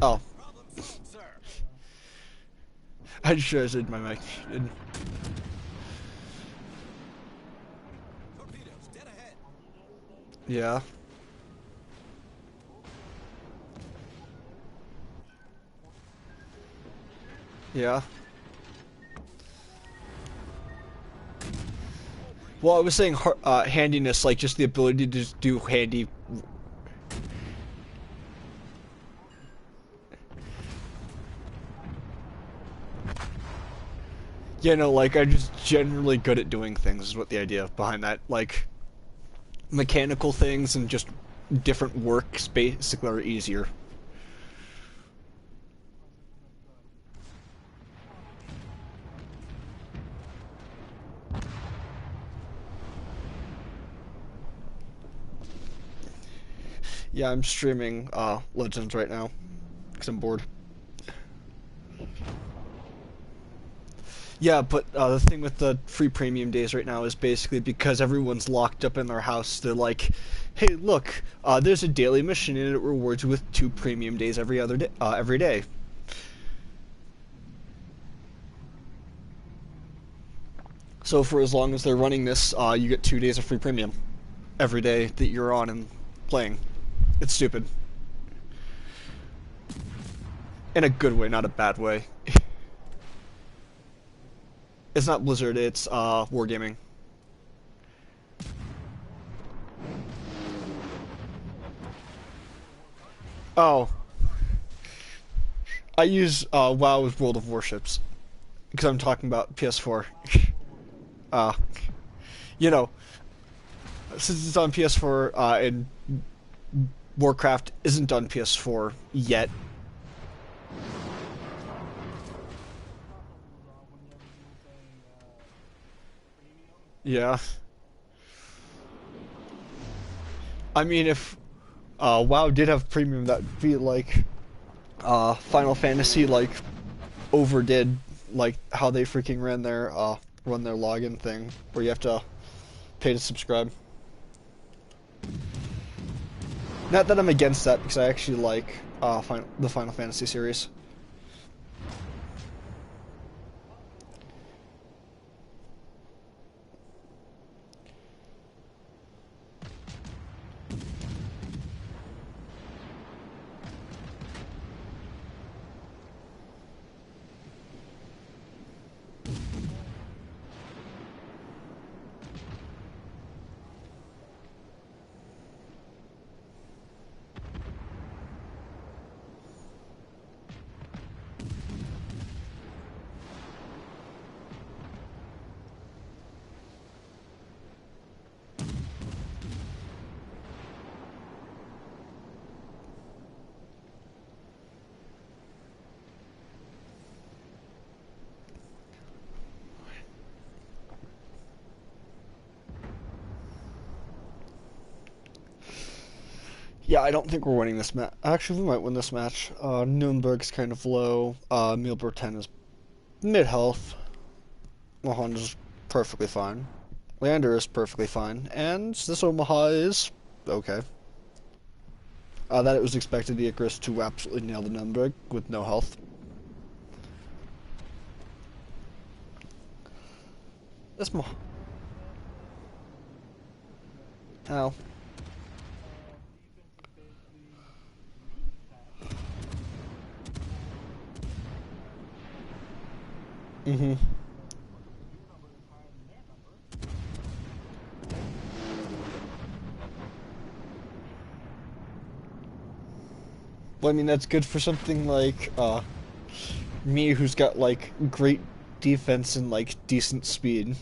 Oh, I just realized I did my mic. Yeah. Yeah. Well, I was saying handiness, like just the ability to just do handy. Yeah, no, like I'm just generally good at doing things. Is what the idea behind that. Like mechanical things and just different works basically are easier. Yeah, I'm streaming Legends right now because I'm bored. Yeah, but the thing with the free premium days right now is basically because everyone's locked up in their house, they're like, "Hey, look, there's a daily mission and it rewards you with 2 premium days every other day, every day." So for as long as they're running this, you get 2 days of free premium every day that you're on and playing. It's stupid in a good way, not a bad way. It's not Blizzard, it's Wargaming. Oh, I use WoW with World of Warships because I'm talking about PS4. Uh, you know, since it's on PS4 and Warcraft isn't on PS4 yet. Yeah, I mean, if WoW did have premium, that'd be like Final Fantasy, like overdid, like how they freaking run their login thing, where you have to pay to subscribe. Not that I'm against that, because I actually like the Final Fantasy series. Yeah, I don't think we're winning this match. Actually, we might win this match. Nürnberg's kind of low. Milbert 10 is mid health. Mahon's perfectly fine. Leander is perfectly fine. And this Omaha is okay. That it was expected the Icarus to absolutely nail the Nürnberg with no health. This Mah. How? Mm-hmm. Well, I mean, that's good for something like me, who's got like great defense and like decent speed.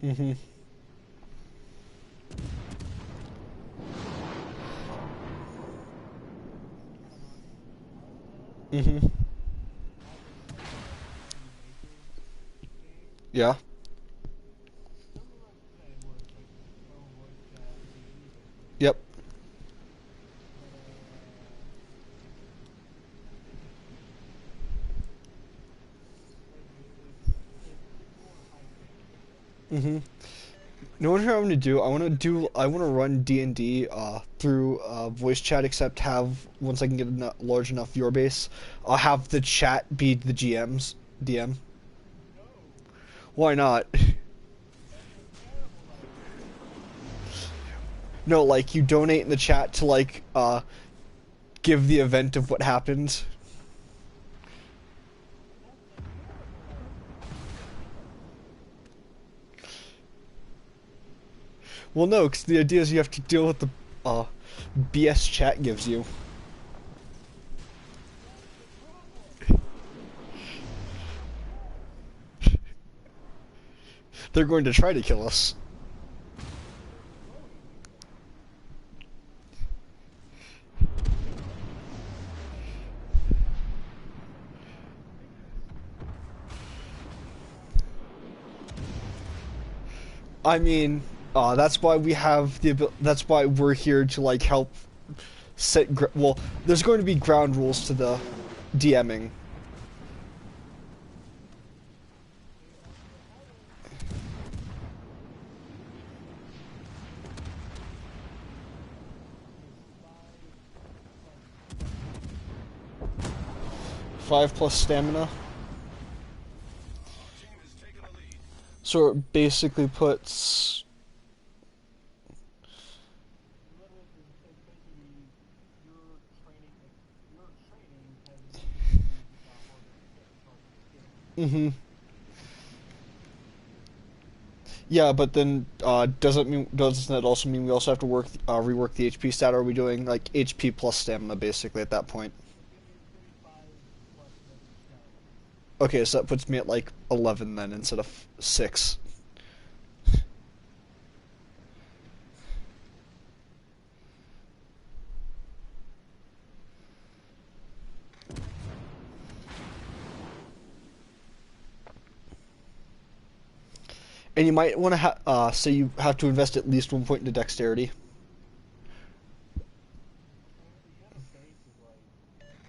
Mm-hmm. Mm-hmm. Yeah. Yep. Mm-hmm. You know what I'm gonna do? I wanna run D&D through voice chat, except have once I can get a large enough viewer base, I'll have the chat be the GM's DM. Why not? No, like you donate in the chat to like give the event of what happened. Well, no, because the idea is you have to deal with the BS chat gives you. They're going to try to kill us. I mean, that's why we have that's why we're here to like help set. Well, there's going to be ground rules to the DMing. Five plus stamina. So it basically puts. Mm-hmm. Yeah, but then doesn't that also mean we also have to rework the HP stat? Or are we doing like HP plus stamina basically at that point? Okay, so that puts me at like 11 then instead of 6. And you might want to say you have to invest at least 1 point into dexterity.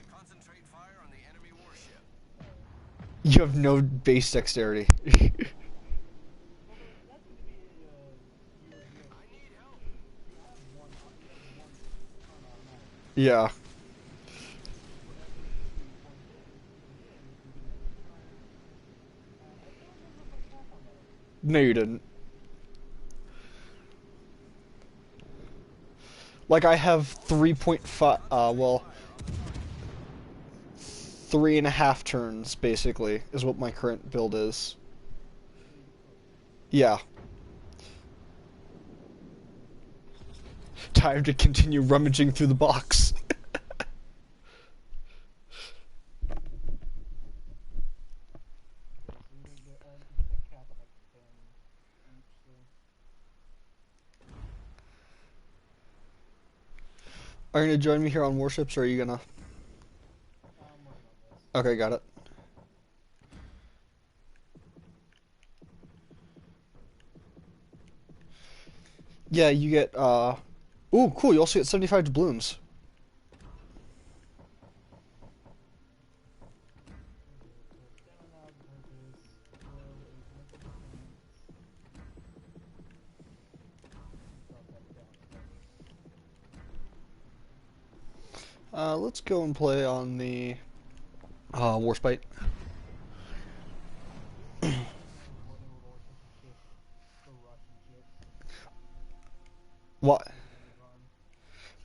Concentrate fire on the enemy warship. You have no base dexterity. I need help. Yeah. No, you didn't. Like I have 3.5. Well, 3.5 turns basically is what my current build is. Yeah. Time to continue rummaging through the box. Are you gonna join me here on Warships, or are you gonna? Okay, got it. Yeah, you get Ooh, cool, you also get 75 doubloons. Let's go and play on the Warspite. What?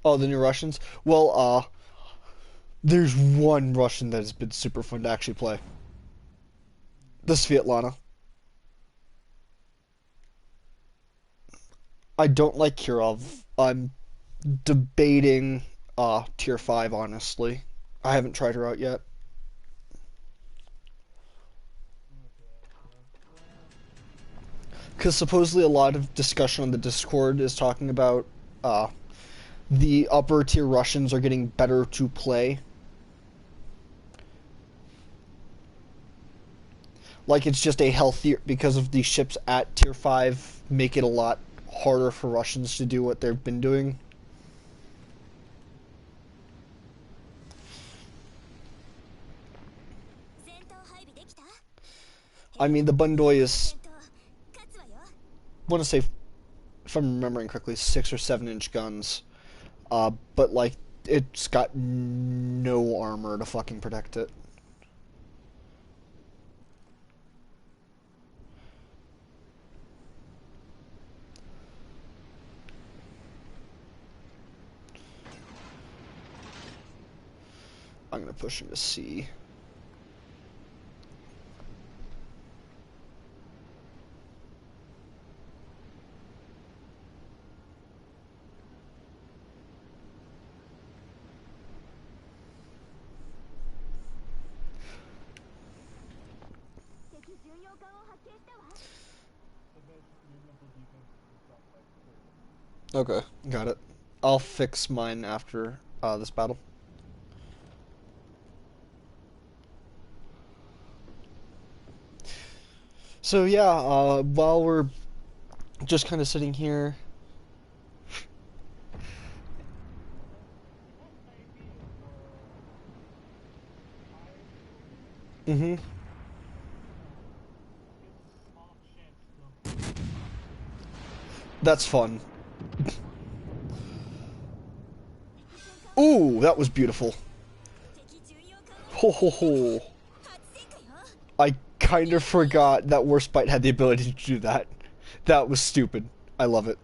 Oh, the new Russians? Well, there's one Russian that has been super fun to actually play. The Svetlana. I don't like Kirov. I'm debating tier 5, honestly. I haven't tried her out yet. Because supposedly a lot of discussion on the Discord is talking about uh, the upper tier Russians are getting better to play. Like it's just a healthier, because of the ships at tier 5 make it a lot harder for Russians to do what they've been doing. I mean, the Bundoy is, I want to say if I'm remembering correctly, 6 or 7 inch guns. But like it's got no armor to fucking protect it. I'm gonna push him to C. Okay, got it. I'll fix mine after this battle. So yeah, while we're just kind of sitting here. Mm-hmm. That's fun. Ooh, that was beautiful. Ho ho ho. I kind of forgot that Warspite had the ability to do that. That was stupid. I love it.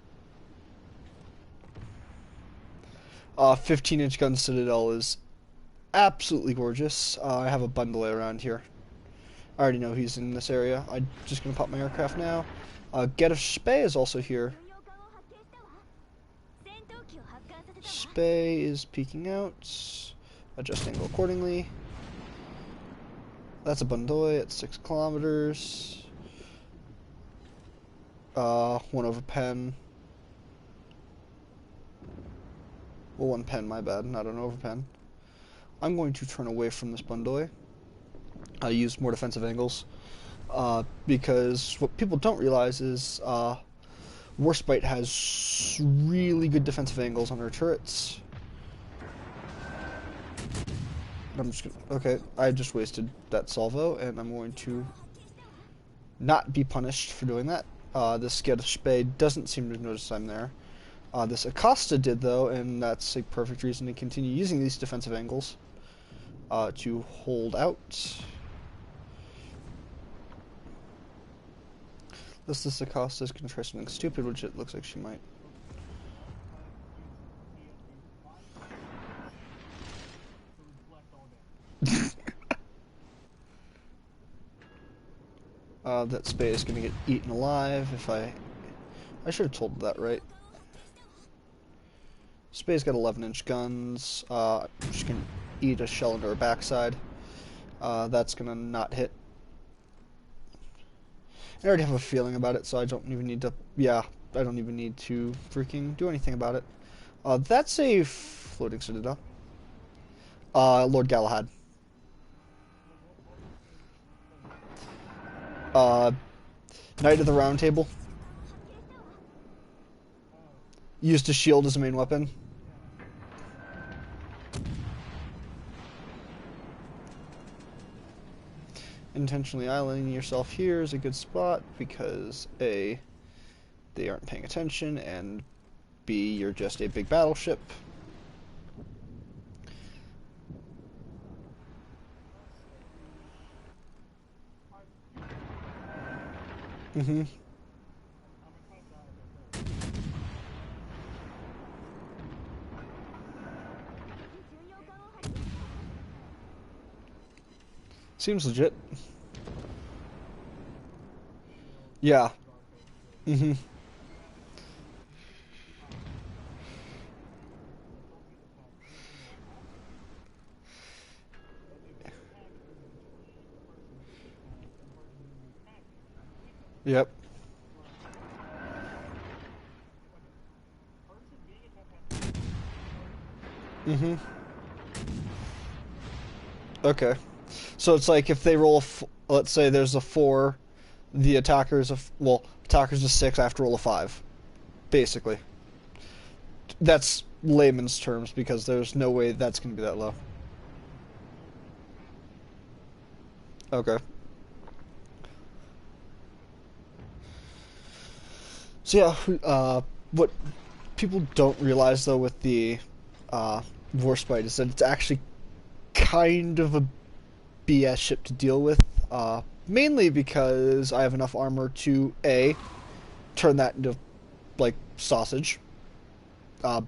15-inch gun Citadel is absolutely gorgeous. I have a bundle around here. I already know he's in this area. I'm just gonna pop my aircraft now. Get of Spey is also here. Spey is peeking out. Adjust angle accordingly. That's a Bundoy at 6 kilometers. 1 over pen. Well, 1 pen, my bad, not an over pen. I'm going to turn away from this Bundoy. Use more defensive angles. Because what people don't realize is Warspite has really good defensive angles on her turrets. I'm just gonna, okay, I just wasted that salvo, and I'm going to not be punished for doing that. This Get of Spade doesn't seem to notice I'm there. This Acosta did, though, and that's a perfect reason to continue using these defensive angles to hold out. This Acosta is going to try something stupid, which it looks like she might. That Spade is going to get eaten alive if I should have told that right. Spade's got 11-inch guns. Just going to eat a shell into her backside. That's going to not hit. I already have a feeling about it, so I don't even need to... Yeah, I don't even need to freaking do anything about it. That's a floating citadel. Lord Galahad. Knight of the Round Table. Used a shield as a main weapon. Intentionally islanding yourself here is a good spot because A, they aren't paying attention, and B, you're just a big battleship. Mm-hmm. Seems legit. Yeah. Mm-hmm. Yep. Mm-hmm. Okay. So it's like if they roll, let's say there's a 4, the attacker's attacker's a 6, I have to roll a 5. Basically. That's layman's terms because there's no way that's going to be that low. Okay. So yeah, What people don't realize though with the uh, Warspite is that it's actually kind of a BS ship to deal with. Mainly because I have enough armor to A, turn that into like sausage. Uh,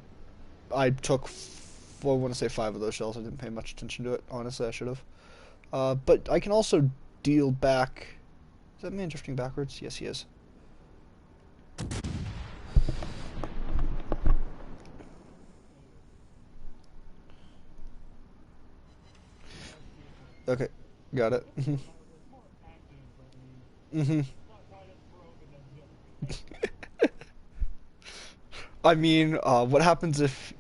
I took, I want to say 5 of those shells. I didn't pay much attention to it. Honestly, I should have. But I can also deal back. Is that man drifting backwards? Yes, he is. Okay, got it. Hmm. I mean, what happens if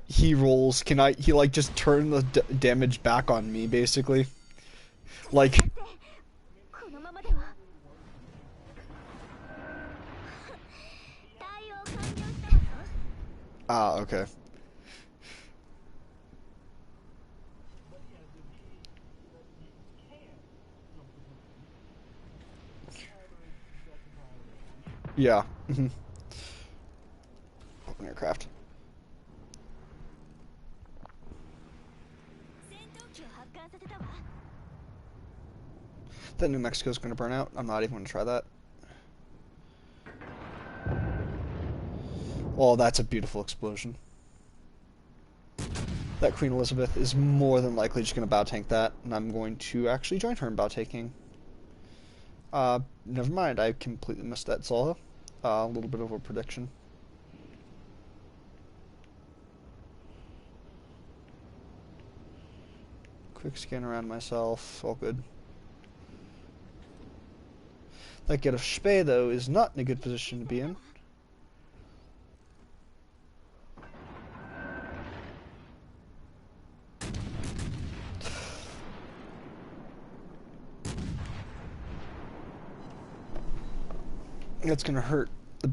he rolls? Can he like just turn the damage back on me, basically? Like, okay. Yeah. Hmm. Open aircraft. That New Mexico's gonna burn out. I'm not even gonna try that. Oh, that's a beautiful explosion. That Queen Elizabeth is more than likely just gonna bow tank that, and I'm going to actually join her in bow tanking. Never mind. I completely missed that Saw. A little bit of a prediction. Quick scan around myself. All good. That get of Spee, though, is not in a good position to be in. That's gonna hurt the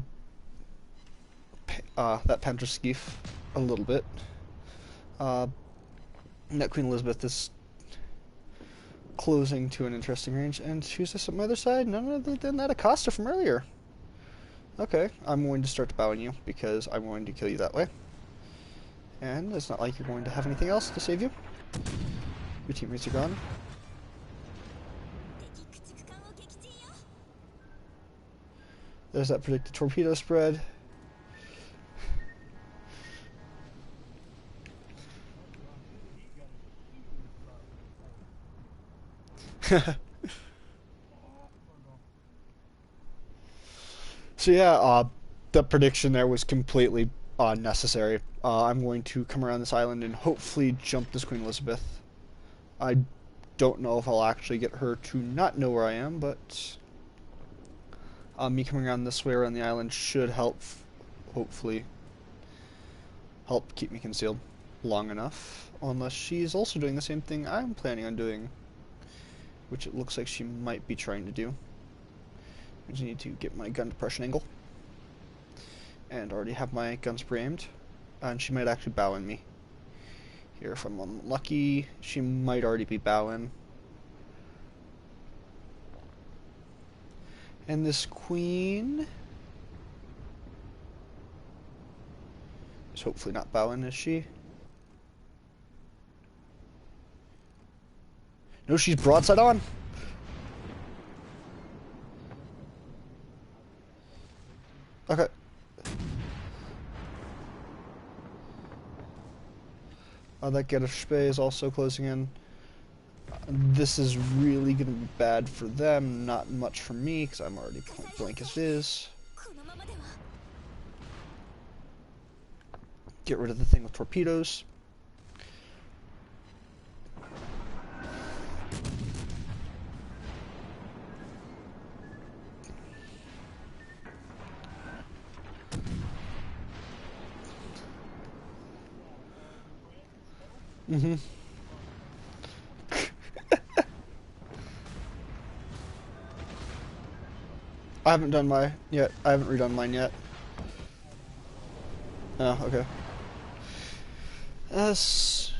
that Pendraskief a little bit. That Queen Elizabeth is closing to an interesting range, and who's this on my other side? None other than that Acosta from earlier. Okay, I'm going to start to bow on you because I'm going to kill you that way. And it's not like you're going to have anything else to save you. Your teammates are gone. There's that predicted torpedo spread. So yeah, the prediction there was completely unnecessary. I'm going to come around this island and hopefully jump this Queen Elizabeth. I don't know if I'll actually get her to not know where I am, but me coming around this way around the island should help, hopefully, help keep me concealed long enough. Unless she's also doing the same thing I'm planning on doing, which it looks like she might be trying to do. I just need to get my gun depression angle. And already have my guns aimed. And she might actually bow in me. Here, if I'm unlucky, she might already be bowing. And this queen is hopefully not bowing, is she? No, she's broadside on. Okay. That get of Spee is also closing in. This is really going to be bad for them, not much for me, because I'm already point blank as is. Get rid of the thing with torpedoes. Mm-hmm. I haven't done my yet. I haven't redone mine yet. Oh, okay. Yes.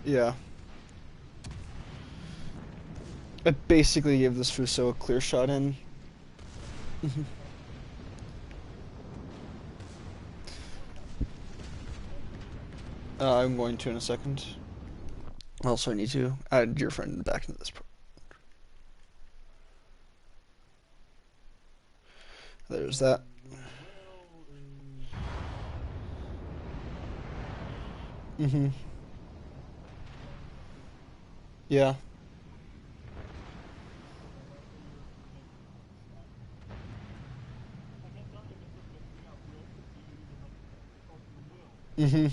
Yeah. I basically gave this Fuso a clear shot in. I'm going to in a second. Also, I need to add your friend back into this. There's that. Mm-hmm. Yeah. Mm-hmm.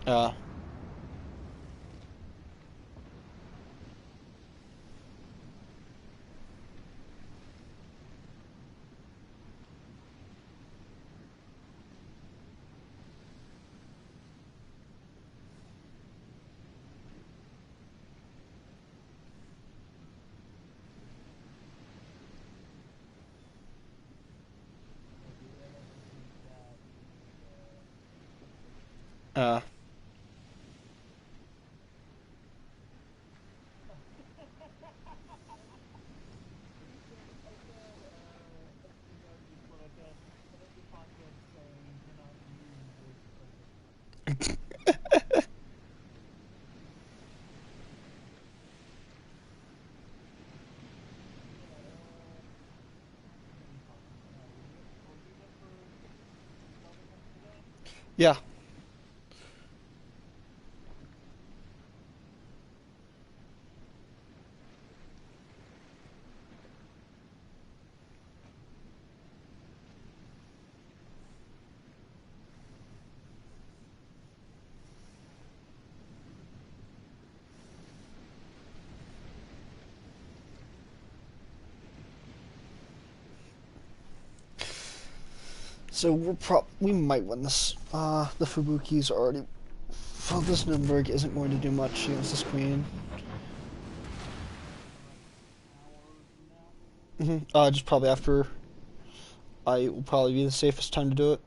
Uh, uh. Yeah. So we might win this. The Fubuki's already. Well, this Nuremberg isn't going to do much against this queen. Just probably after. It will probably be the safest time to do it.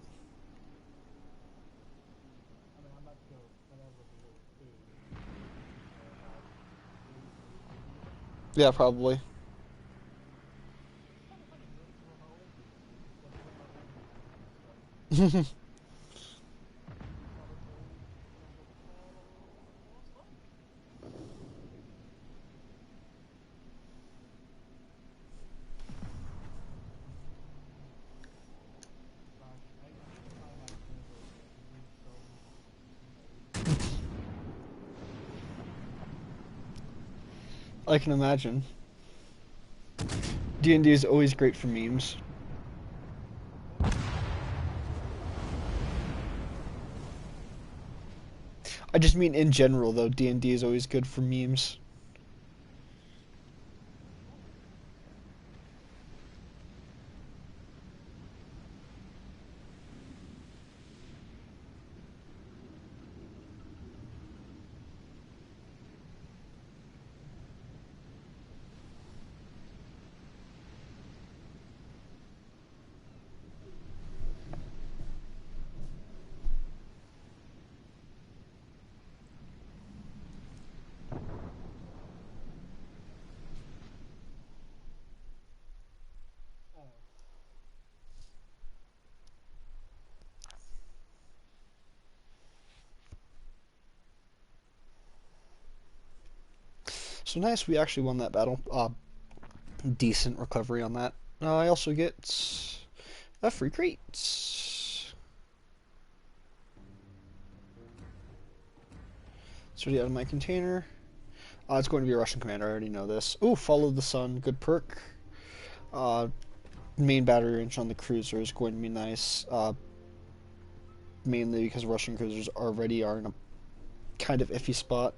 Yeah, probably. I can imagine. D&D is always great for memes. I just mean in general, though. D&D is always good for memes. So nice, we actually won that battle. Decent recovery on that. I also get a free crate. So out of my container. It's going to be a Russian commander. I already know this. Ooh, follow the sun. Good perk. Uh, Main battery range on the cruiser is going to be nice. Mainly because Russian cruisers already are in a kind of iffy spot.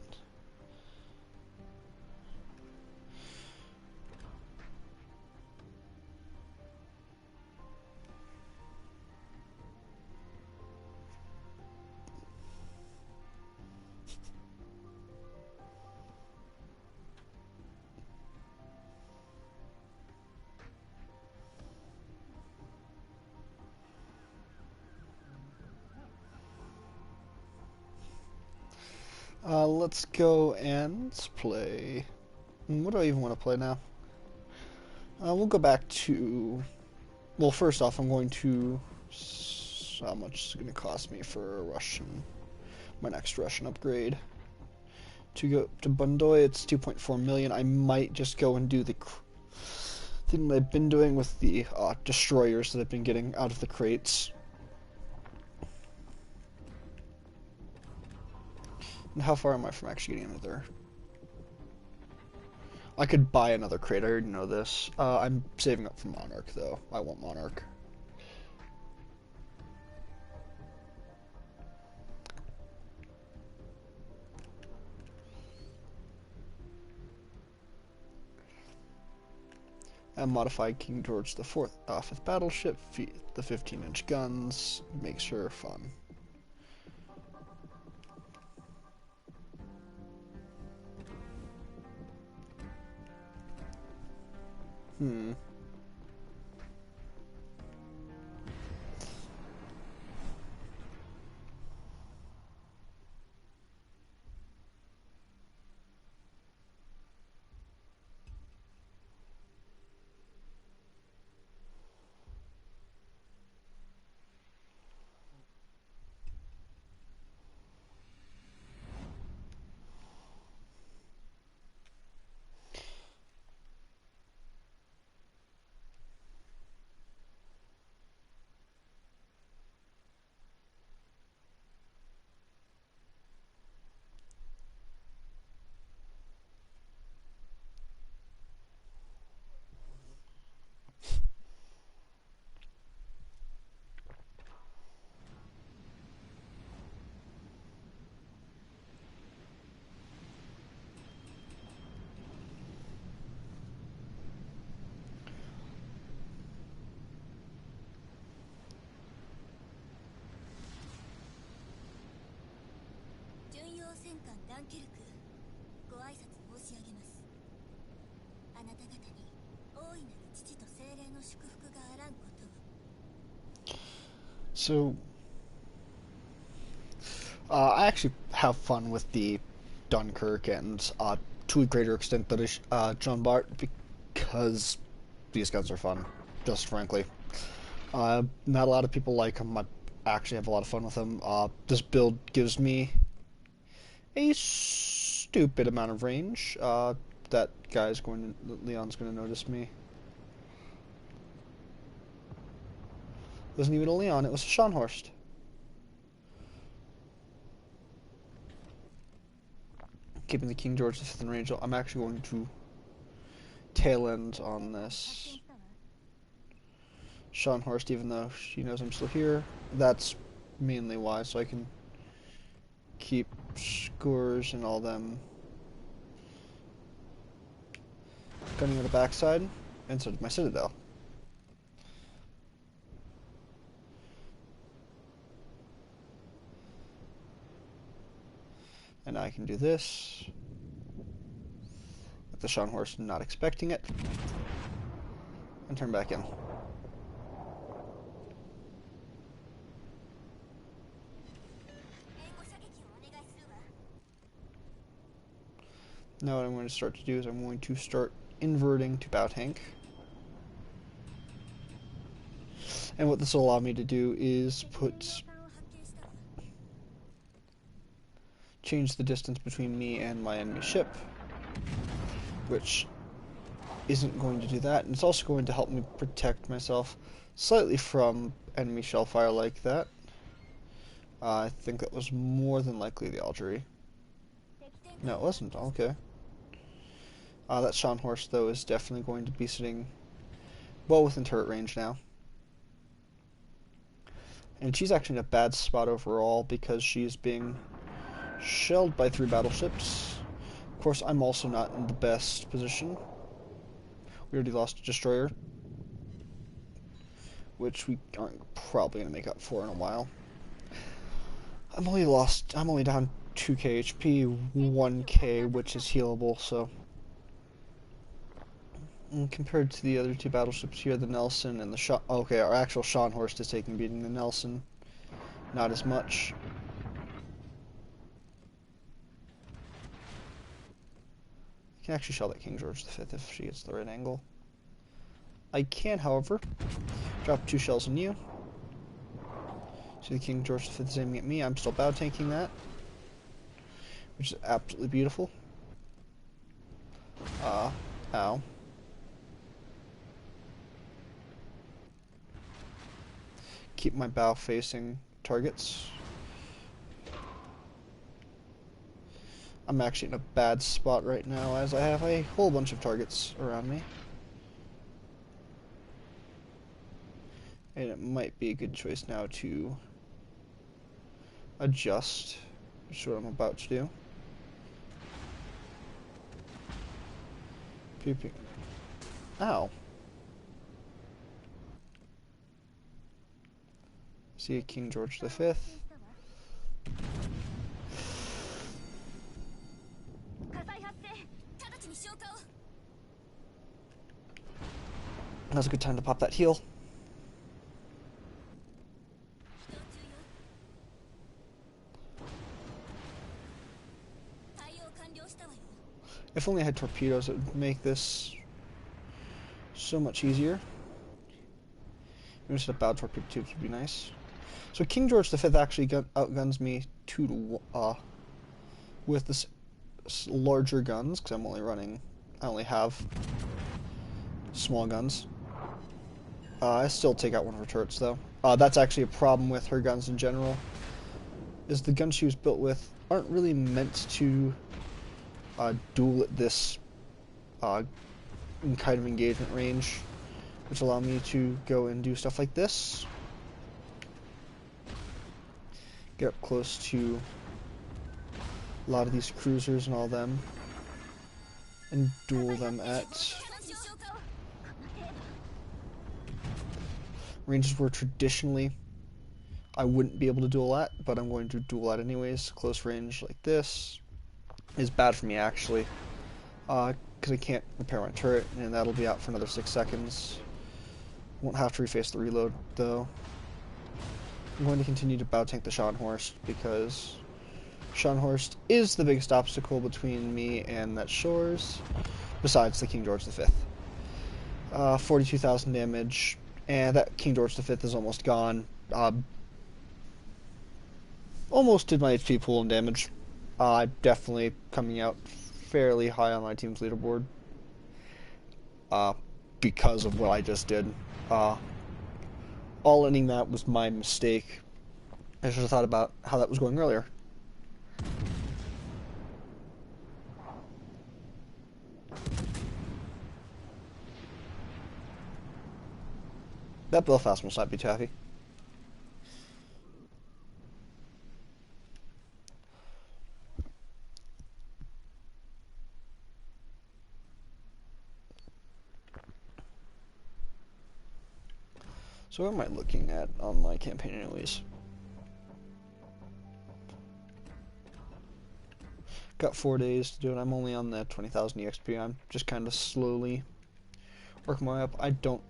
Let's go and play. What do I even want to play now? We'll go back to. Well, first off, I'm going to. How much is it going to cost me for a Russian? My next Russian upgrade. To go to Bundoy, it's 2.4 million. I might just go and do the thing that I've been doing with the destroyers that I've been getting out of the crates. And how far am I from actually getting another? I could buy another crate, I already know this. I'm saving up for Monarch, though. I want Monarch. And modified King George the Fifth battleship, the 15-inch guns, makes her fun. Hmm. So, I actually have fun with the Dunkirk and, to a greater extent, the John Bart, because these guns are fun, just frankly. Not a lot of people like them. I actually have a lot of fun with them. This build gives me a stupid amount of range. That guy's Leon's going to notice me. It wasn't even a Leon, it was a Scharnhorst. Keeping the King George V in range, I'm actually going to tail end on this Scharnhorst, even though she knows I'm still here. That's mainly why, so I can keep scores and all them gunning at the backside, and so did my Citadel. And I can do this. With the Scharnhorst not expecting it. And turn back in. Now what I'm going to start to do is I'm going to start inverting to bow tank. And what this will allow me to do is change the distance between me and my enemy ship, which isn't going to do that, and it's also going to help me protect myself slightly from enemy shell fire like that. I think that was more than likely the Algerie. No, it wasn't. Okay. That Scharnhorst, though, is definitely going to be sitting well within turret range now. And she's actually in a bad spot overall because she's being shelled by 3 battleships. Of course, I'm also not in the best position. We already lost a destroyer, which we aren't probably going to make up for in a while. I'm only down 2k HP, 1k, which is healable, so. And compared to the other 2 battleships here, the Nelson and the okay, our actual Scharnhorst is taking beating the Nelson. Not as much. Can actually shell that King George V if she gets the right angle. I can, however, drop 2 shells on you. See the King George V is aiming at me. I'm still bow tanking that, which is absolutely beautiful. Ow. Keep my bow facing targets. I'm actually in a bad spot right now as I have a whole bunch of targets around me. And it might be a good choice now to adjust, which is what I'm about to do. Pew pew. Ow. See a King George V. Now's a good time to pop that heal. If only I had torpedoes, it would make this so much easier. Maybe just a bow torpedo tubes would be nice. So King George V actually outguns me 2 to with this larger guns because I only have small guns. I still take out one of her turrets though. That's actually a problem with her guns in general. Is the guns she was built with aren't really meant to duel at this kind of engagement range, which allow me to go and do stuff like this. Get up close to a lot of these cruisers and all them, and duel them at ranges where traditionally I wouldn't be able to duel at, but I'm going to duel at anyways. Close range like this is bad for me actually, because I can't repair my turret, and that'll be out for another 6 seconds. Won't have to reface the reload though. I'm going to continue to bow tank the Scharnhorst because Scharnhorst is the biggest obstacle between me and that shores, besides the King George V. 42,000 damage, and that King George V is almost gone. Almost did my HP pool and damage. Definitely coming out fairly high on my team's leaderboard because of what I just did. All ending that was my mistake. I should have thought about how that was going earlier. That Belfast must not be taffy. So what am I looking at on my campaign anyways? Got 4 days to do it. I'm only on that 20,000 EXP. I'm just kind of slowly working my way up. I don't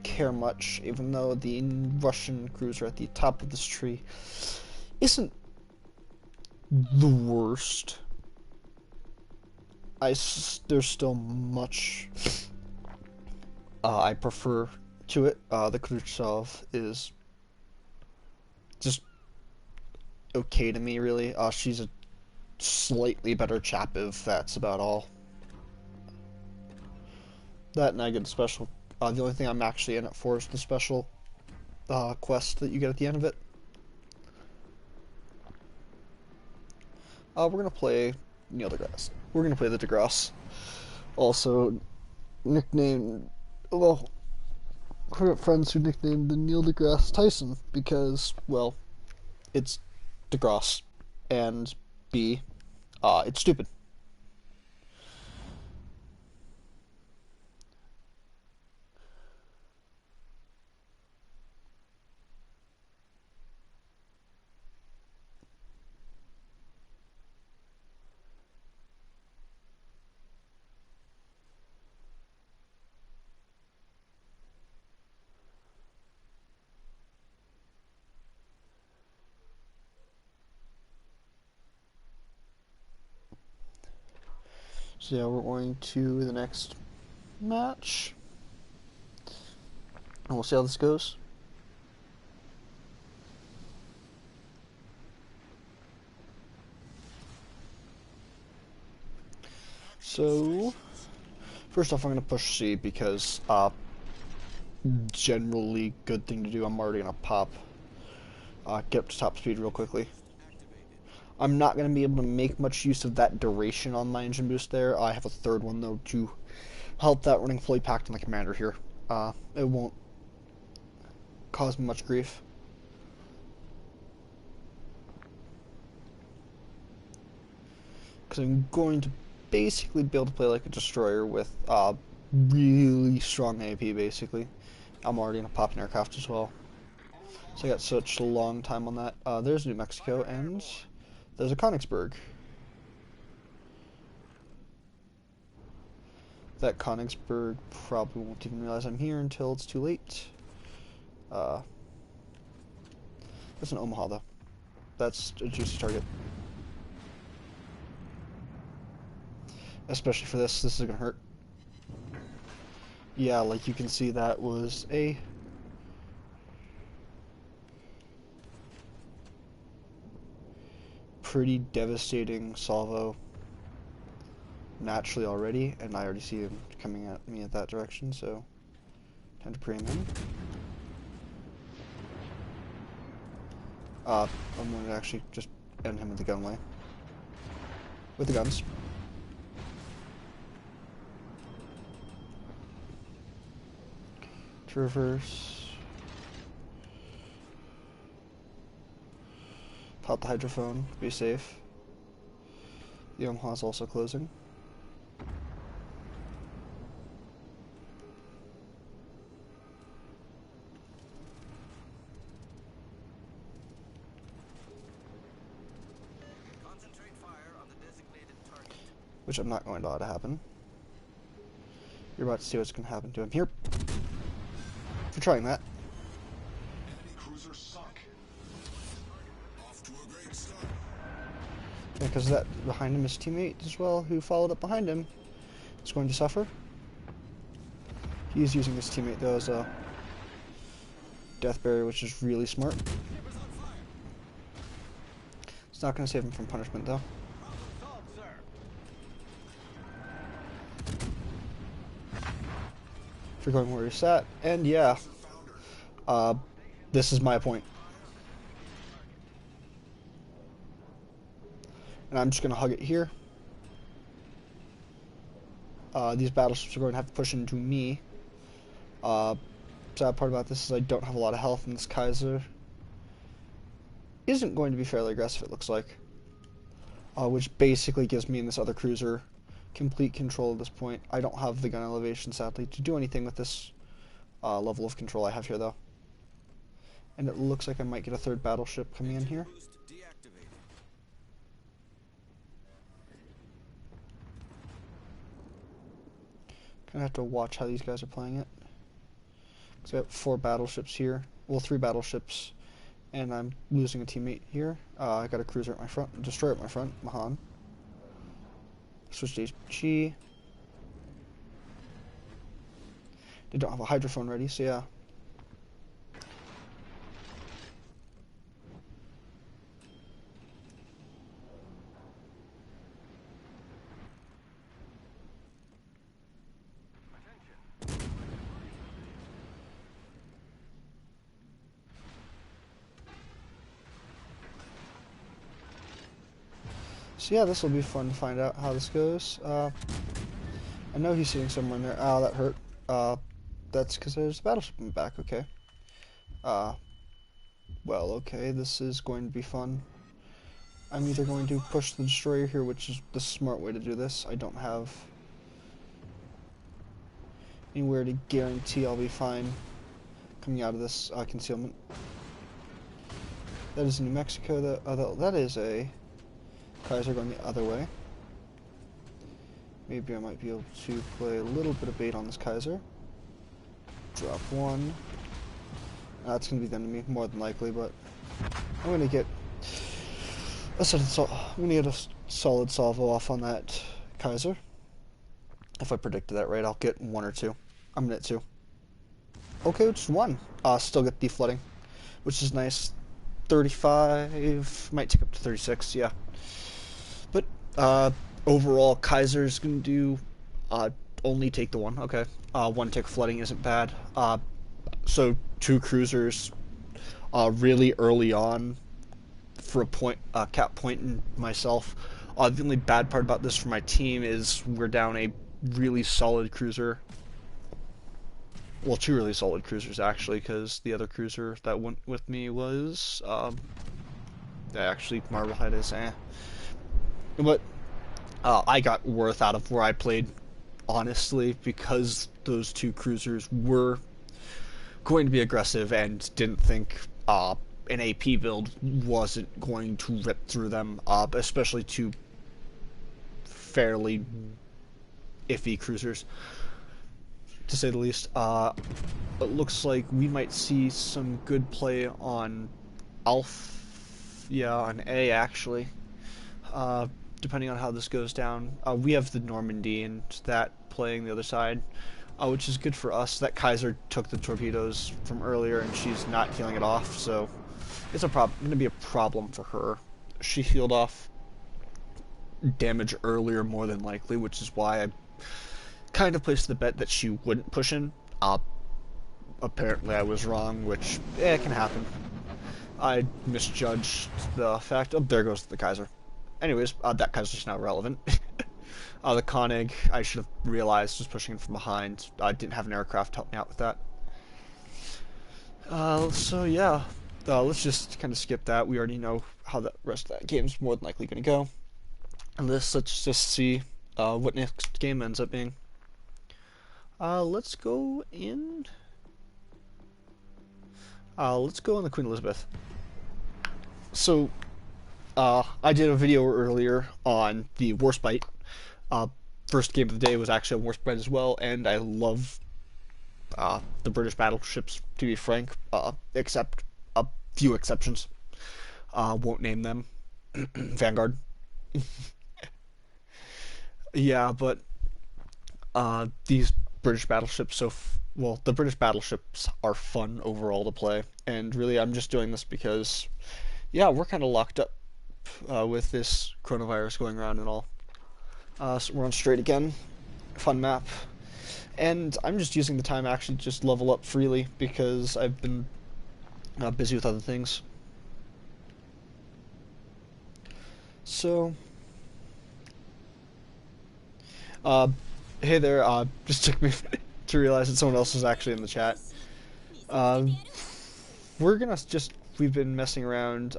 care much, even though the Russian cruiser at the top of this tree isn't the worst. There's still much I prefer to it. The Khrushchev is just okay to me, really. She's a slightly better Chapiv, that's about all. That and I get a special. The only thing I'm actually in it for is the special quest that you get at the end of it. We're gonna play Neil deGrasse. We're gonna play the deGrasse. Also nicknamed, well, I've got friends who nicknamed the Neil deGrasse Tyson because, well, it's deGrasse, and B, it's stupid. So yeah, we're going to the next match, and we'll see how this goes. So, first off, I'm going to push C because, generally good thing to do. I'm already going to pop, get up to top speed real quickly. I'm not going to be able to make much use of that duration on my engine boost there. I have a third one, though, to help that running fully packed on the commander here. It won't cause me much grief. Because I'm going to basically be able to play like a destroyer with really strong AP, basically. I'm already going to pop an aircraft as well. So I got such a long time on that. There's New Mexico, and there's a Königsberg. That Königsberg probably won't even realize I'm here until it's too late. That's an Omaha, though. That's a juicy target. Especially for this is gonna hurt. Yeah, like you can see that was a pretty devastating salvo naturally already, and I already see him coming at me at that direction, so time to pre-aim him. I'm going to actually just end him with the gunway. With the guns. To reverse. Pop the hydrophone, be safe. The Omaha's also closing. Concentrate fire on the designated target. Which I'm not going to allow to happen. You're about to see what's going to happen to him here. For trying that. Enemy cruiser sunk. Off to a great start. Yeah, because that behind him is teammate as well, who followed up behind him. Is going to suffer. He's using his teammate though as a death barrier, which is really smart. It's not going to save him from punishment though. Forgoing where he's at, and yeah, this is my point. And I'm just going to hug it here. These battleships are going to have to push into me. Sad part about this is I don't have a lot of health, and this Kaiser isn't going to be fairly aggressive, it looks like. Which basically gives me and this other cruiser complete control at this point. I don't have the gun elevation, sadly, to do anything with this level of control I have here, though. And it looks like I might get a third battleship coming in here. Gonna have to watch how these guys are playing it. Because I have 4 battleships here. Well, 3 battleships. And I'm losing a teammate here. I got a cruiser at my front, a destroyer at my front, Mahan. Switch to HG. They don't have a hydrophone ready, so yeah. So yeah, this will be fun to find out how this goes. I know he's sitting somewhere in there. Oh, that hurt. That's because there's a battleship in the back, okay. Well, okay, this is going to be fun. I'm either going to push the destroyer here, which is the smart way to do this. I don't have anywhere to guarantee I'll be fine coming out of this concealment. That is New Mexico. That is a Kaiser going the other way. Maybe I might be able to play a little bit of bait on this Kaiser. Drop 1. That's going to be the enemy, more than likely, but I'm going to get a solid salvo off on that Kaiser. If I predicted that right, I'll get 1 or 2. I'm gonna hit 2. Okay, just 1. Still get the flooding, which is nice. 35, might tick up to 36, yeah. But overall, Kaiser's gonna do only take the 1. Okay, 1 tick flooding isn't bad. So 2 cruisers really early on for a point, cap point and myself. The only bad part about this for my team is we're down a really solid cruiser. Well, 2 really solid cruisers actually, because the other cruiser that went with me was actually Marblehead is but I got worth out of where I played, honestly, because those 2 cruisers were going to be aggressive and didn't think an AP build wasn't going to rip through them, especially 2 fairly iffy cruisers, to say the least. It looks like we might see some good play on Alf, yeah, on A actually. Depending on how this goes down, we have the Normandy and that playing the other side, which is good for us. That Kaiser took the torpedoes from earlier, and she's not healing it off, so it's going to be a problem for her. She healed off damage earlier, more than likely, which is why I kind of placed the bet that she wouldn't push in. Apparently, I was wrong, which it can happen. I misjudged the fact. Oh, there goes the Kaiser. Anyways, that Kaiser's not relevant. The Koenig, I should have realized, was pushing from behind. I didn't have an aircraft to help me out with that. So yeah, let's just kind of skip that. We already know how the rest of that game's more than likely going to go. And let's just see what next game ends up being. Let's go in. Let's go on the Queen Elizabeth. So, I did a video earlier on the Warspite. First game of the day was actually a Warspite as well, and I love the British battleships, to be frank, except a few exceptions. Won't name them. Vanguard. Yeah, but these British battleships, well, the British battleships are fun overall to play, and really I'm just doing this because, yeah, we're kind of locked up with this coronavirus going around and all. So we're on straight again, fun map, and I'm just using the time actually to just level up freely because I've been busy with other things. So, hey there, just took me to realize that someone else was actually in the chat. We've been messing around,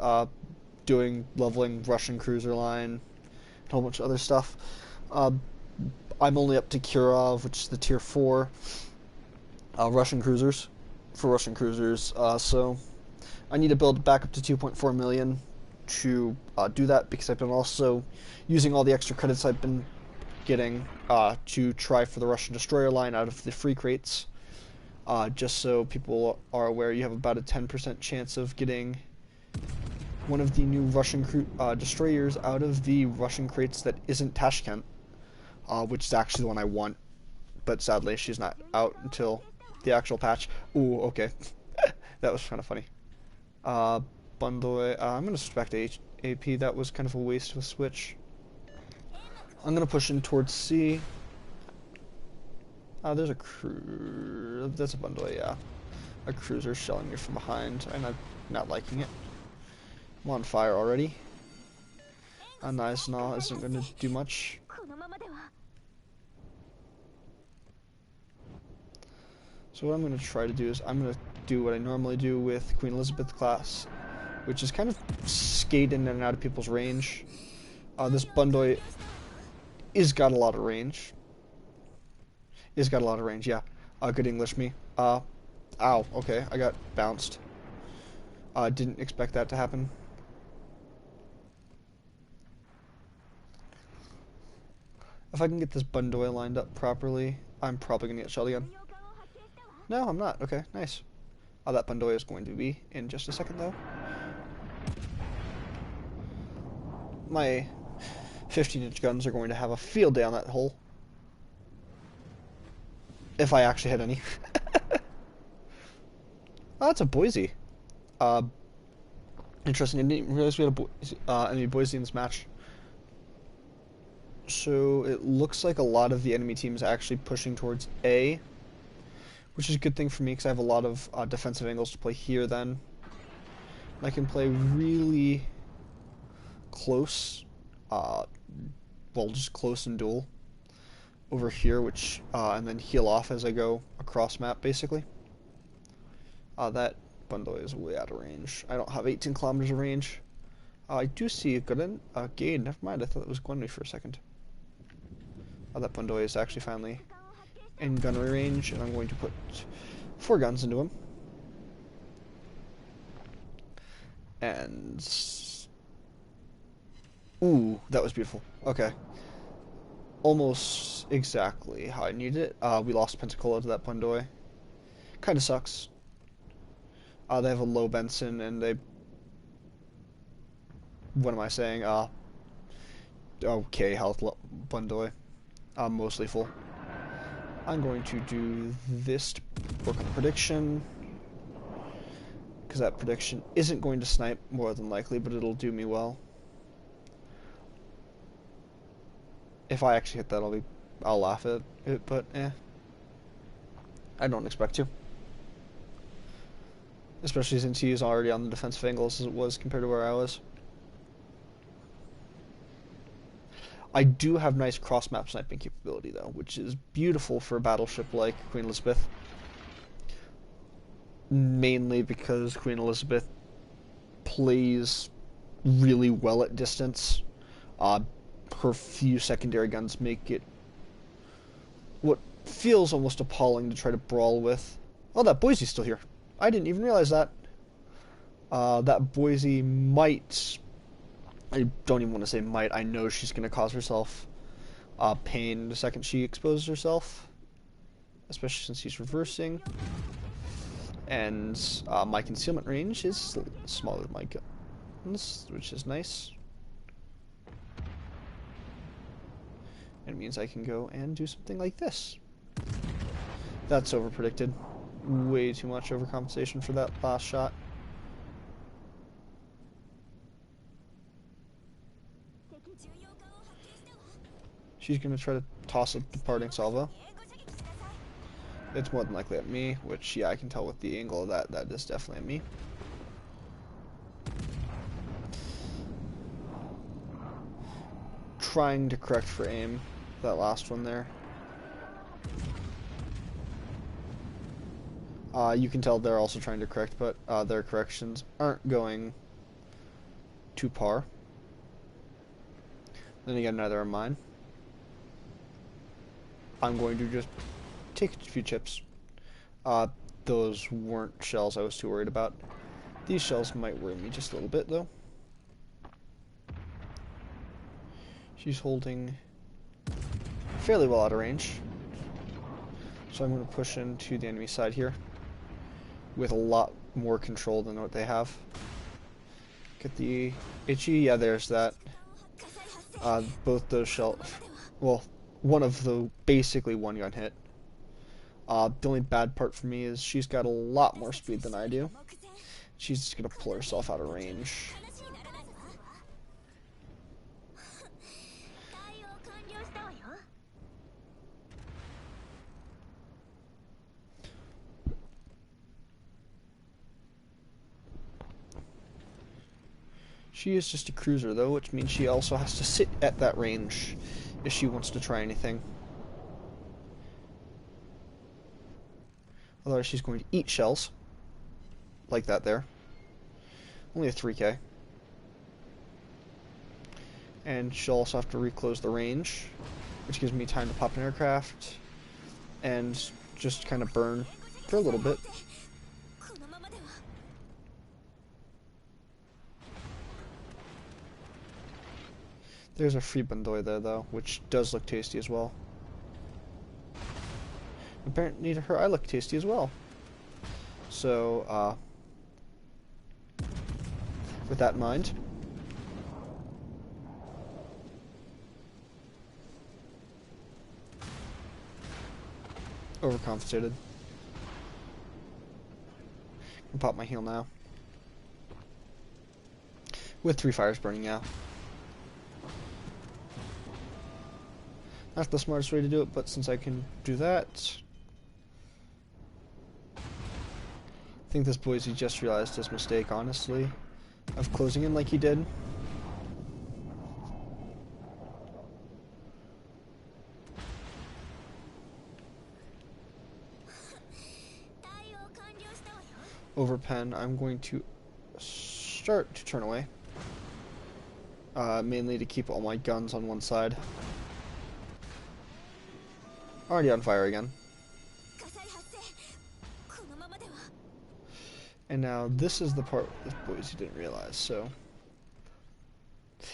doing leveling Russian cruiser line, a whole bunch of other stuff. I'm only up to Kirov, which is the tier 4 Russian cruisers, so I need to build back up to 2.4 million to do that, because I've been also using all the extra credits I've been getting to try for the Russian destroyer line out of the free crates. Just so people are aware, you have about a 10% chance of getting one of the new Russian destroyers out of the Russian crates that isn't Tashkent, which is actually the one I want, but sadly she's not out until the actual patch. Ooh, okay. That was kind of funny. Bundoy, I'm going to switch back to AP. That was kind of a waste of a switch. I'm going to push in towards C. There's a that's a Bundoy, yeah. A cruiser shelling me from behind, and I'm not liking it. I'm on fire already. Nice Nah isn't going to do much. So what I'm going to try to do is I'm going to do what I normally do with Queen Elizabeth class, which is kind of skate in and out of people's range. This Bundoy is got a lot of range. Yeah. Good English me. Ow, okay, I got bounced. Didn't expect that to happen. If I can get this Bundoy lined up properly, I'm probably going to get shelled again. No, I'm not. Okay, nice. That Bundoy is going to be in just a second, though. My 15-inch guns are going to have a field day on that hole. if I actually hit any. Oh, that's a Boise. Uh, Interesting. I didn't realize we had enemy Boise in this match. So it looks like a lot of the enemy team is actually pushing towards A, which is a good thing for me because I have a lot of defensive angles to play here then. And I can play really close, well, just close and duel over here, which and then heal off as I go across map, basically. That bundle is way out of range. I don't have 18 kilometers of range. I do see a good gain. Never mind, I thought it was Gwenry for a second. That bundle is actually finally in gunnery range, and I'm going to put 4 guns into him. And... ooh, that was beautiful. Okay. Almost exactly how I needed it. We lost Pensacola to that Bundoi. Kinda sucks. They have a low Benson, and they... what am I saying? Okay, health Bundoi. Mostly full. I'm going to do this to work on prediction. Because that prediction isn't going to snipe, more than likely, but it'll do me well. If I actually hit that, I'll laugh at it, but I don't expect to. Especially since he is already on the defensive angles as it was compared to where I was. I do have nice cross-map sniping capability, though, which is beautiful for a battleship like Queen Elizabeth. Mainly because Queen Elizabeth plays really well at distance. Her few secondary guns make it what feels almost appalling to try to brawl with. Oh, that Boise's still here. I didn't even realize that. That Boise might... I don't even want to say might. I know she's going to cause herself pain the second she exposes herself. Especially since he's reversing. And my concealment range is smaller than my guns, which is nice. It means I can go and do something like this. That's overpredicted. Way too much overcompensation for that last shot. She's going to try to toss a departing salvo. It's more than likely at me, which, yeah, I can tell with the angle of that. That is definitely at me. Trying to correct for aim. That last one there. You can tell they're also trying to correct, but their corrections aren't going to par. Then again, neither are mine. I'm going to just take a few chips. Those weren't shells I was too worried about. These shells might worry me just a little bit, though. She's holding fairly well out of range. So I'm going to push into the enemy side here with a lot more control than what they have. Get the HE, yeah, there's that. Both those shells, well, one of the basically one gun hit. The only bad part for me is she's got a lot more speed than I do. She's just going to pull herself out of range. She is just a cruiser, though, which means she also has to sit at that range if she wants to try anything. Otherwise, she's going to eat shells. Like that there. Only a 3K. And she'll also have to reclose the range, which gives me time to pop an aircraft and just kind of burn for a little bit. There's a free Bundoi there, though, which does look tasty as well. Apparently to her, I look tasty as well. So, with that in mind, Overcompensated. Can pop my heal now. With 3 fires burning, yeah. Not the smartest way to do it, but since I can do that... I think this Boise just realized his mistake, honestly, of closing in like he did. Over pen, I'm going to start to turn away. Mainly to keep all my guns on one side. Already on fire again. And now this is the part this Boise didn't realize, so...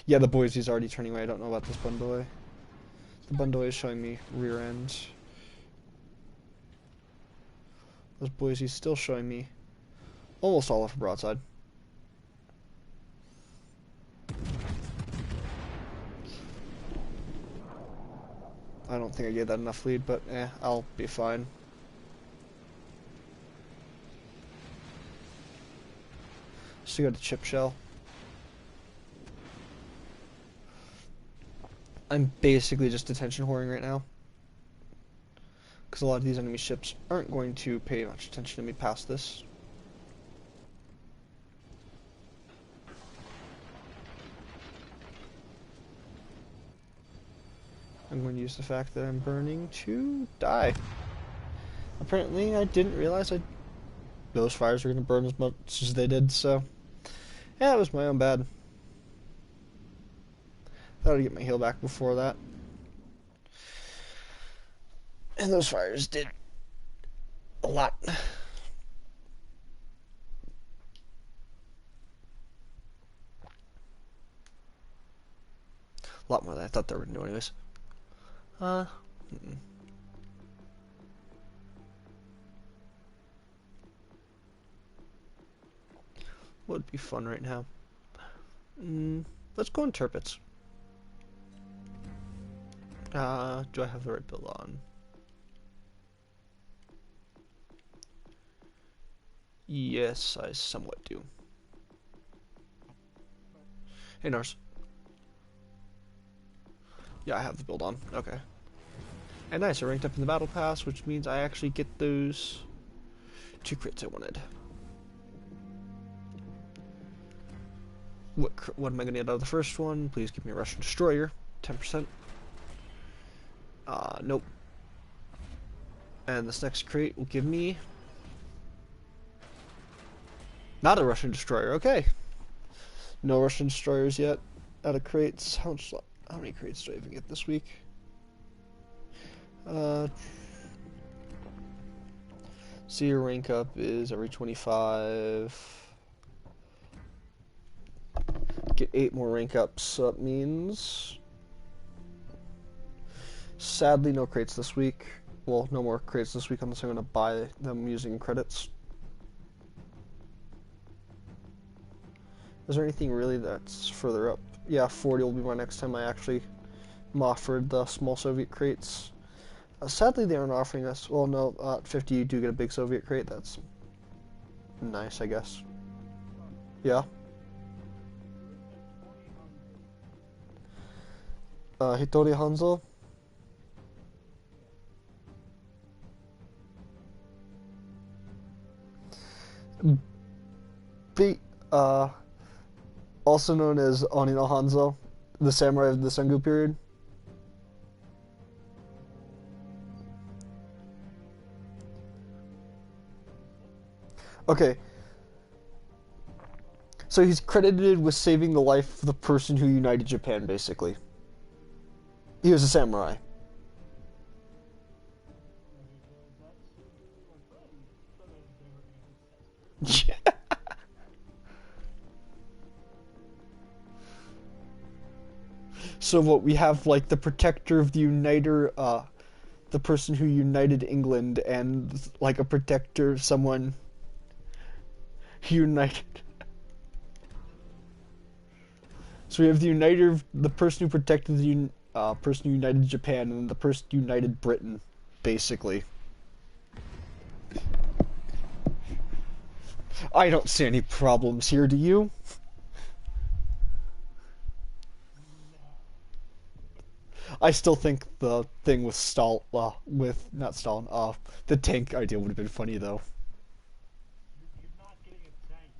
Yeah, the Boise's already turning away. I don't know about this Bundoy. The Bundoy is showing me rear end. This Boise's still showing me almost all of her broadside. I don't think I gave that enough lead, but I'll be fine. Still got a chip shell. I'm basically just detention whoring right now. Because a lot of these enemy ships aren't going to pay much attention to me past this. I'm going to use the fact that I'm burning to die. Apparently, I didn't realize those fires were going to burn as much as they did, so... Yeah, it was my own bad. Thought I'd get my heal back before that. And those fires did a lot. A lot more than I thought they were going to do anyways. What would be fun right now? Let's go on Turpits. Do I have the right build on? Yes, I somewhat do. Hey, Nars. Yeah, I have the build on. Okay. And nice, I ranked up in the battle pass, which means I actually get those 2 crits I wanted. What am I going to get out of the first one? Please give me a Russian destroyer. 10%. Nope. And this next crate will give me... Not a Russian destroyer, okay. No Russian destroyers yet out of crates. How many crates do I even get this week? So your rank up is every 25. Get 8 more rank ups, so that means... Sadly, no crates this week. Well, no more crates this week unless I'm going to buy them using credits. Is there anything really that's further up? Yeah, 40 will be my next time I actually am offered the small Soviet crates. Sadly, they aren't offering us... Well, no, at 50 you do get a big Soviet crate. That's nice, I guess. Yeah. Hitori Hanzo. Also known as Onino Hanzo, the samurai of the Sengoku period. Okay. So he's credited with saving the life of the person who united Japan, basically. He was a samurai. So what we have, like, the protector of the uniter, the person who united England, and like a protector, someone who united. So we have the uniter, the person who protected the person who united Japan, and the person who united Britain, basically. I don't see any problems here, do you? I still think the thing with with not Stalin, the tank idea would have been funny though. You're not getting a tank.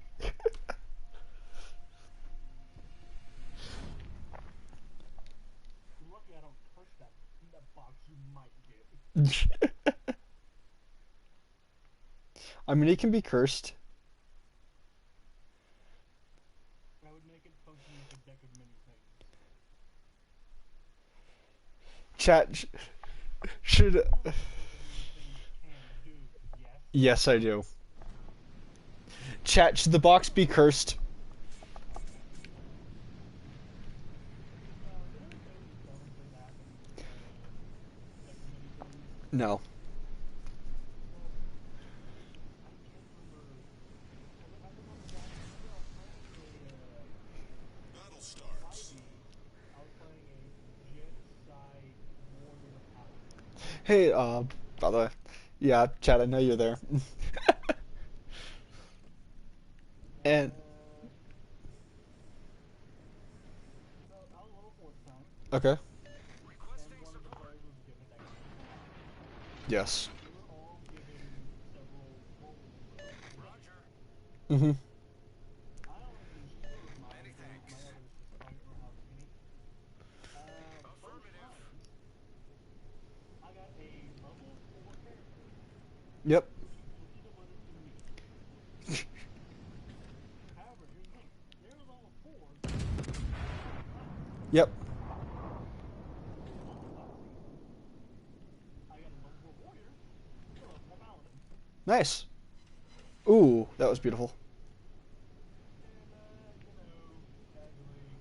You're lucky I don't curse that box you might get. I mean, it can be cursed. I would make it function as a deck of many things. Chat should. Things can do, yes? Yes, I do. Chat, should the box be cursed? No. Battle starts. Hey, by the way, yeah, Chad, I know you're there. And okay, yes. Mm-hmm. Many thanks. Affirmative. I got a level 4 character Yep. who's the one to me. However, here's the thing. They're level 4. Yep. I got a level 4 warrior. A level 4 paladin. Nice. Ooh, that was beautiful. And, casually,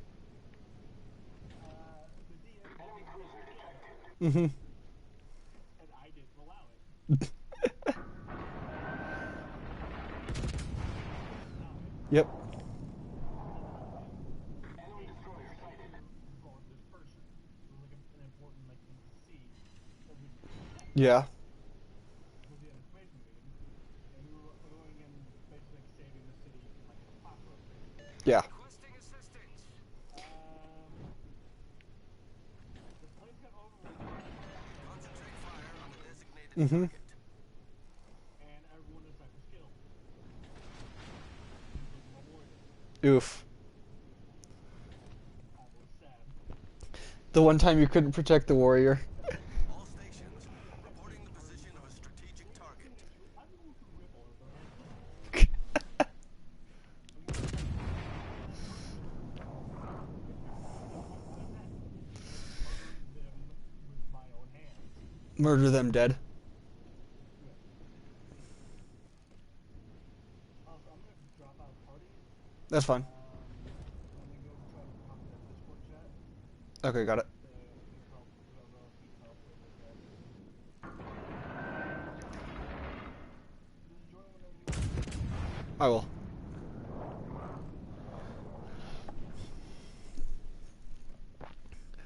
the DM wanted to kill them. Mm-hmm. And I didn't allow it. Yep. This person. It was like an important thing to see. Yeah. Was the information meeting, and we were going and basically saving the city from like a classroom. Yeah. Requesting assistance. The place got overrun, Concentrate fire on the designated Mm-hmm. target. and everyone inside was killed. Including my warrior. Oof. I was sad. The one time you couldn't protect the warrior. All stations reporting the position of a strategic target. I'm going to rip all of them. With my own hands. Murder them dead. Also, I'm gonna drop out parties. That's fine. I'm gonna go try to talk to that Discord chat Okay, got it. to help whoever else needs help with it. Just join whenever you want. I will.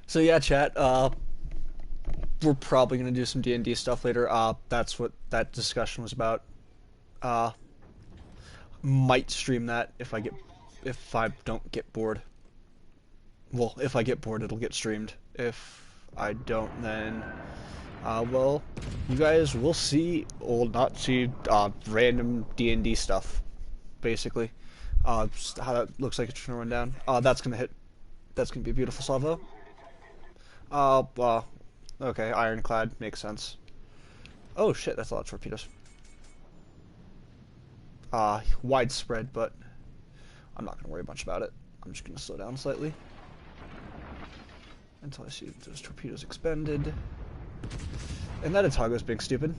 So yeah, chat. We're probably gonna do some D&D stuff later. That's what that discussion was about. Uh, might stream that if I don't get bored. Well, if I get bored, it'll get streamed. If I don't, then well, you guys will see or not see random D&D stuff, basically. Just how that looks like it's gonna run down. That's gonna hit. That's gonna be a beautiful salvo. Okay, ironclad makes sense. Oh shit, that's a lot of torpedoes. Widespread, but I'm not gonna worry much about it. I'm just gonna slow down slightly until I see those torpedoes expended. And that Atago's being stupid.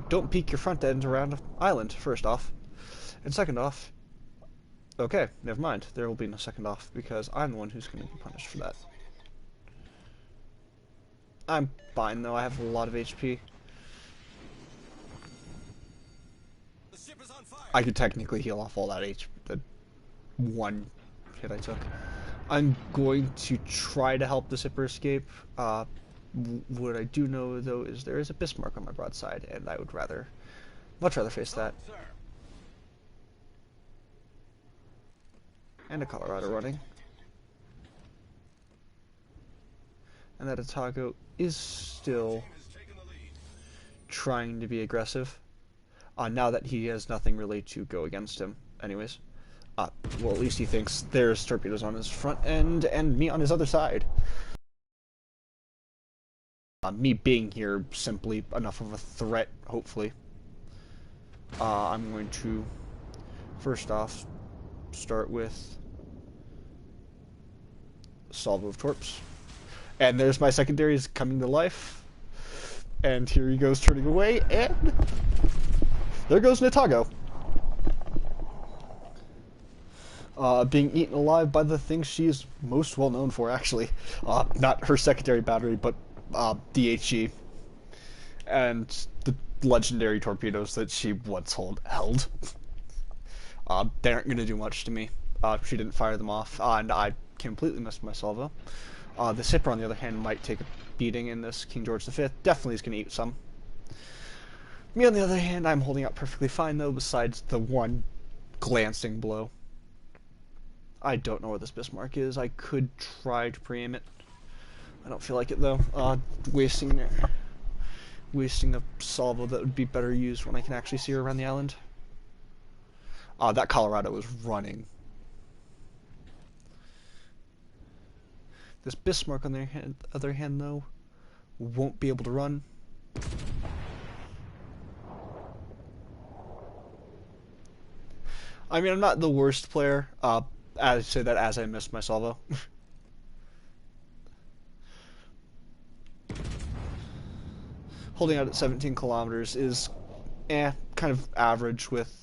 Don't peek your front end around an island, first off. And second off, okay, never mind. There will be no second off, because I'm the one who's going to be punished for that. I'm fine, though. I have a lot of HP. The ship is on fire. I could technically heal off all that HP, the one hit I took. I'm going to try to help the Zipper escape. What I do know, though, is there is a Bismarck on my broadside, and I would much rather face that. Sir. And a Colorado running. And that Otago is still trying to be aggressive. Now that he has nothing really to go against him, anyways. Well, at least he thinks there's torpedoes on his front end and me on his other side. Me being here simply enough of a threat, hopefully. I'm going to, first off, start with salvo of torps. And there's my secondaries coming to life. And here he goes turning away, and there goes Natago. Being eaten alive by the thing she is most well known for, actually. Not her secondary battery, but DHE. And the legendary torpedoes that she once held. They aren't going to do much to me. She didn't fire them off, and I completely missed my salvo. The Sipper, on the other hand, might take a beating in this King George V. Definitely is going to eat some. Me, on the other hand, I'm holding out perfectly fine, though, besides the one glancing blow. I don't know where this Bismarck is. I could try to pre-aim it. I don't feel like it, though. Wasting a salvo that would be better used when I can actually see her around the island. That Colorado is running. This Bismarck, on the other hand, though, won't be able to run. I mean, I'm not the worst player. I say that as I missed my salvo. Holding out at 17 kilometers is kind of average with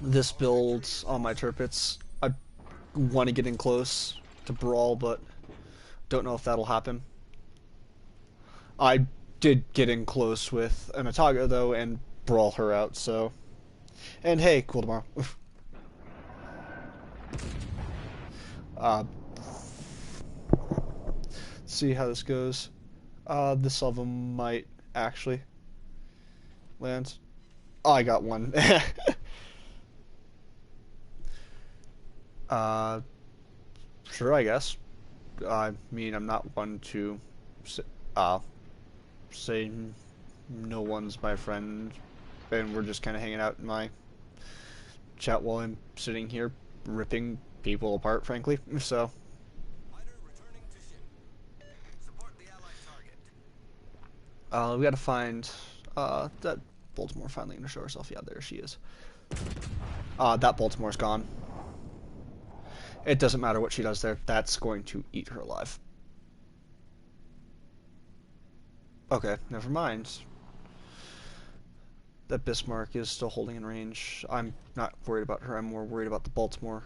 this build on my turpits. I want to get in close to brawl, but don't know if that'll happen. I did get in close with an Otago, though, and brawl her out, so... And hey, cool tomorrow. See how this goes. This salvo might actually land. Oh, I got one. Sure, I guess. I mean, I'm not one to say no one's my friend, and we're just kind of hanging out in my chat while I'm sitting here ripping people apart, frankly. So. We gotta find that Baltimore finally gonna show herself. Yeah, there she is. That Baltimore's gone. It doesn't matter what she does there. That's going to eat her alive. Okay, never mind. That Bismarck is still holding in range. I'm not worried about her. I'm more worried about the Baltimore,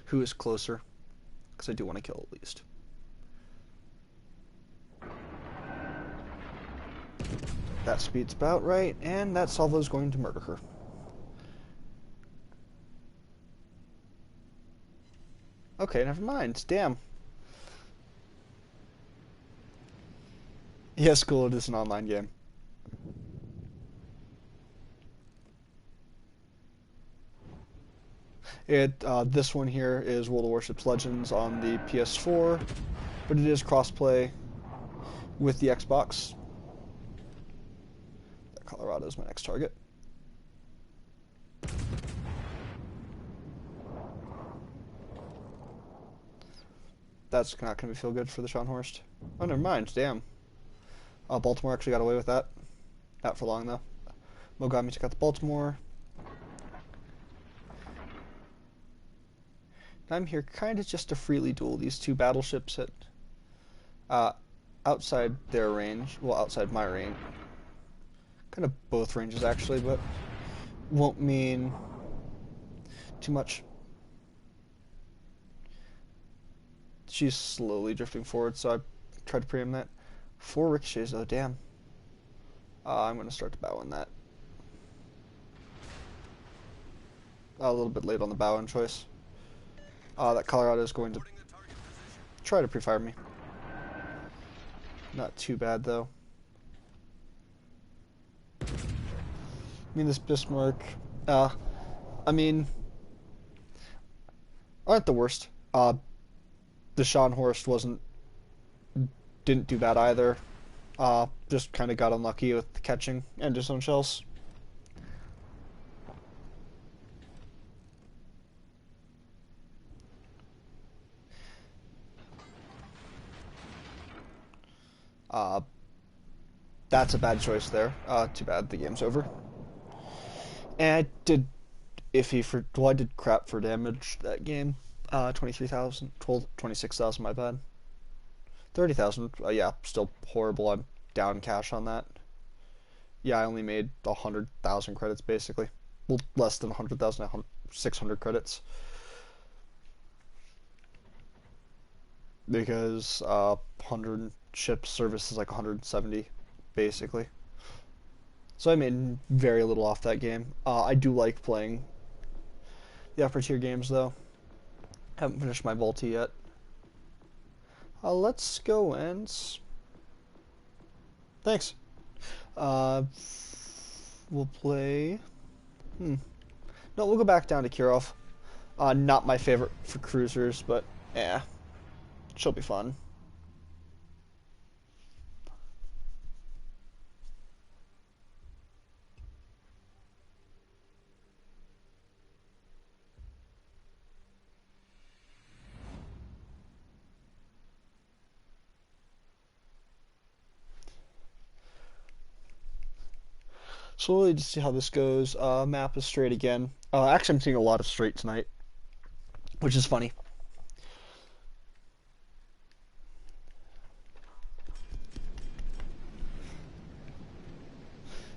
who is closer, because I do want to kill at least. That speed's about right, and that salvo is going to murder her. Okay, never mind. Damn. Yes, cool, it is an online game. This one here is World of Warships Legends on the PS4, but it is crossplay with the Xbox. That Colorado is my next target. That's not going to feel good for the Scharnhorst. Oh, never mind. Damn. Baltimore actually got away with that. Not for long, though. Mogami took out the Baltimore. I'm here kind of just to freely duel these two battleships at outside their range. Well, outside my range. Kind of both ranges, actually, but won't mean too much. She's slowly drifting forward, so I tried to preempt that. 4 ricochets, though, damn. I'm going to start to bow on that. A little bit late on the bow in choice. That Colorado is going to try to pre-fire me. Not too bad, though. I mean, this Bismarck, I mean, aren't the worst. The Sean Horst didn't do bad either. Just kind of got unlucky with the catching and his own shells. Uh, that's a bad choice there. Too bad the game's over. And I did iffy for. Well, I did crap for damage that game. 23,000, 26,000, my bad. 30,000, yeah, still horrible. I'm down cash on that. Yeah, I only made 100,000 credits basically. Well, less than 100,000, 600 credits. Because 100 ship service is like 170 basically. So I made very little off that game. I do like playing the upper tier games though. Haven't finished my Volti yet. Let's go and... Thanks. We'll play... No, we'll go back down to Kirov. Not my favorite for cruisers, but yeah, she'll be fun. Slowly to see how this goes. Map is straight again. Actually, I'm seeing a lot of straight tonight, which is funny.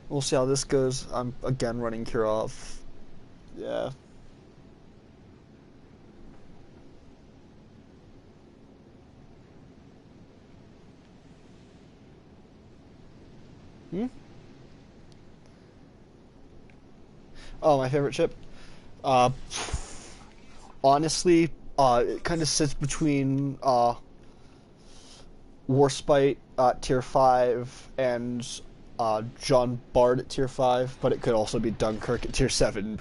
We'll see how this goes. I'm again running Kirov. Yeah. Hmm? Oh, my favorite ship? Uh, honestly, it kind of sits between Warspite tier 5 and John Bard at tier 5, but it could also be Dunkirk at tier 7.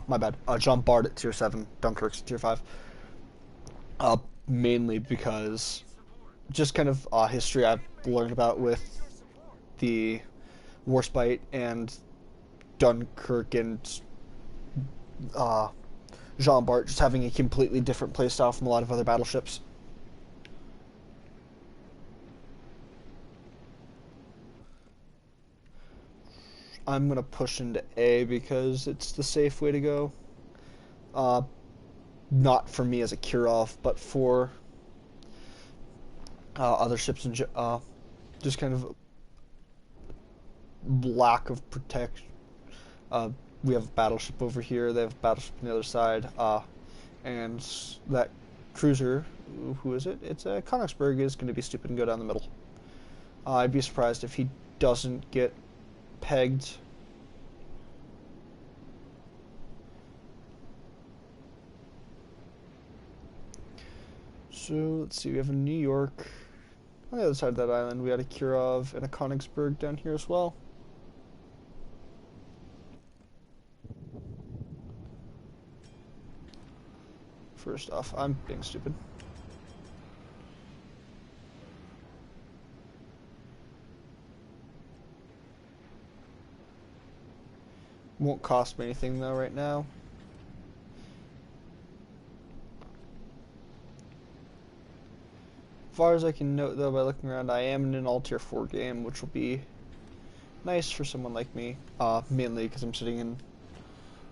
My bad. John Bard at tier 7, Dunkirk's at tier 5. Mainly because just kind of history I've learned about with the Warspite and Dunkirk and Jean Bart just having a completely different playstyle from a lot of other battleships. I'm going to push into A because it's the safe way to go. Not for me as a Kirov, but for other ships and just kind of lack of protection. We have a battleship over here, they have a battleship on the other side, and that cruiser, who is it? It's Königsberg is going to be stupid and go down the middle. I'd be surprised if he doesn't get pegged. So let's see, we have a New York on the other side of that island. We had a Kirov and a Königsberg down here as well. First off, I'm being stupid. Won't cost me anything though right now. As far as I can note though by looking around, I am in an all tier 4 game, which will be nice for someone like me. Mainly because I'm sitting in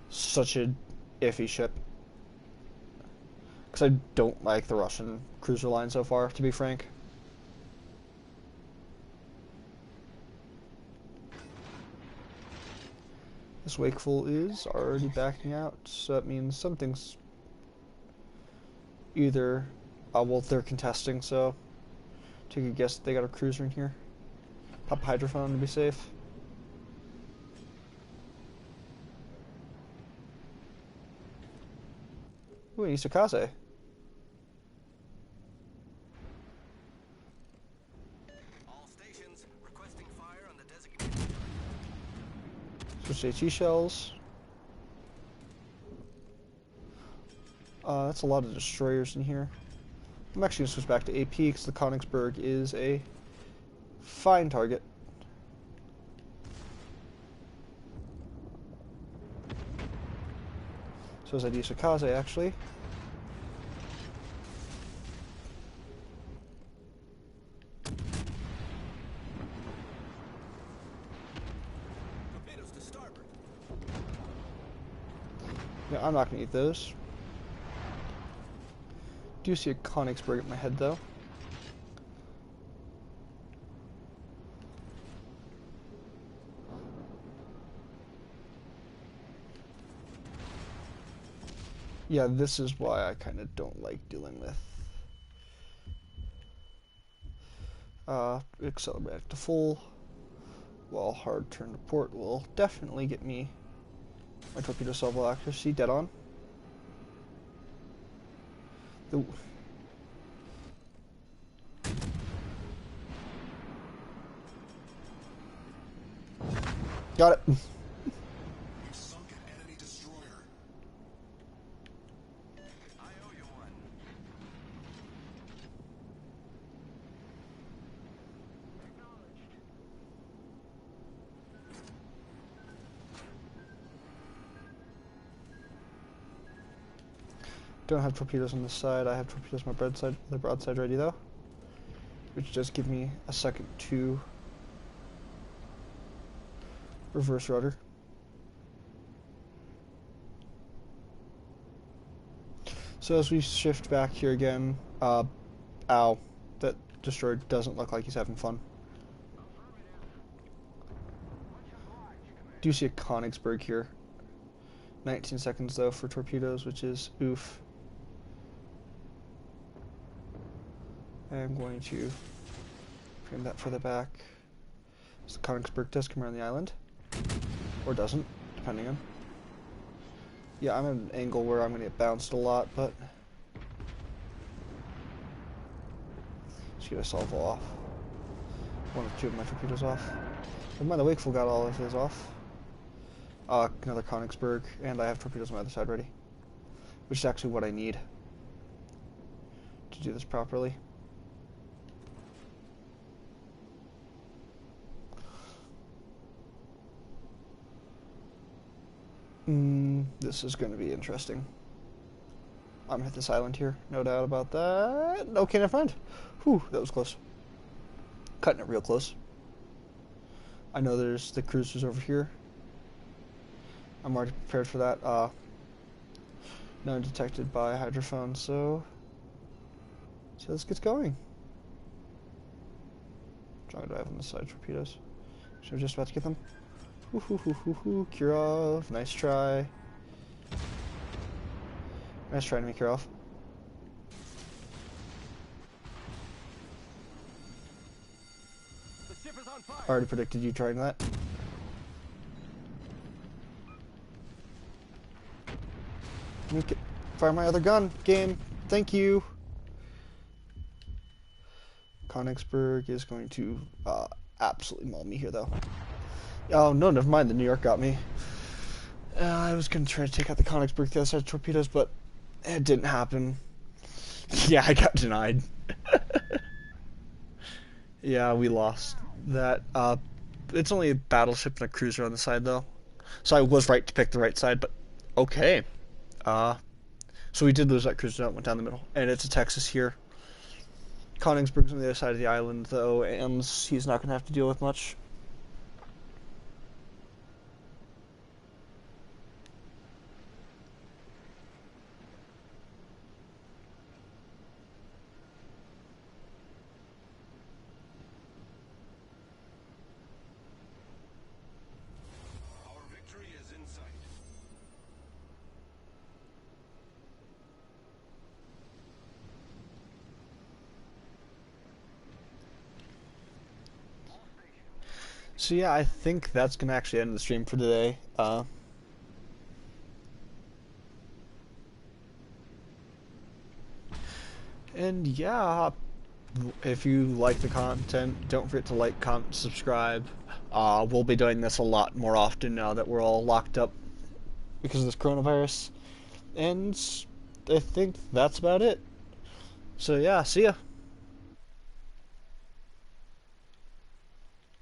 such a iffy ship. Because I don't like the Russian cruiser line so far, to be frank. This Wakeful is already backing out, so that means something's either, well, they're contesting, so take a guess that they got a cruiser in here. Pop a hydrophone to be safe. Ooh, an Isakaze. All stations requesting fire on the designated. Switch to HE shells. That's a lot of destroyers in here. I'm actually going to switch back to AP because the Königsberg is a fine target. So is ID Sakaze, actually. Torpedoes to starboard. Yeah, I'm not going to eat those. Do see a Königsberg at my head, though. Yeah, this is why I kind of don't like dealing with accelerate to full, while hard turn to port will definitely get me my torpedo salvo accuracy dead on. The, got it. We've sunk an enemy destroyer. I owe you one. Don't have torpedoes on this side. I have torpedoes on my the broadside ready though, which does give me a second to reverse rudder. So as we shift back here again, ow, that destroyer doesn't look like he's having fun. Do see a Königsberg here. 19 seconds though for torpedoes, which is oof. I'm going to frame that further back. So the Königsberg does come around the island. Or doesn't, depending on. Yeah, I'm at an angle where I'm going to get bounced a lot, but just get a salvo off. One or two of my torpedoes off. Never mind, the Wakeful got all of his off. Another Königsberg, and I have torpedoes on my other side ready. Which is actually what I need to do this properly. This is going to be interesting. I'm going to hit this island here, no doubt about that. Okay, never mind. Whew, that was close. Cutting it real close. I know there's the cruisers over here. I'm already prepared for that. Now I'm detected by hydrophone, so let's get going. How long do I have on the side torpedoes? So we're just about to get them. Kirov, nice try. Nice try to make Kirov. The ship is on fire. I already predicted you trying that. Fire my other gun, game. Thank you. Königsberg is going to absolutely maul me here, though. Oh, no, never mind. The New York got me. I was going to try to take out the Königsberg with the other side of torpedoes, but it didn't happen. Yeah, I got denied. Yeah, we lost that. It's only a battleship and a cruiser on the side, though. So I was right to pick the right side, but okay. So we did lose that cruiser that went down the middle. And it's a Texas here. Königsberg's on the other side of the island, though, and he's not going to have to deal with much. Our victory is in sight. So yeah, I think that's going to actually end the stream for today. And yeah, if you like the content, don't forget to like, comment, subscribe. We'll be doing this a lot more often now that we're all locked up because of this coronavirus. And I think that's about it. So yeah, see ya.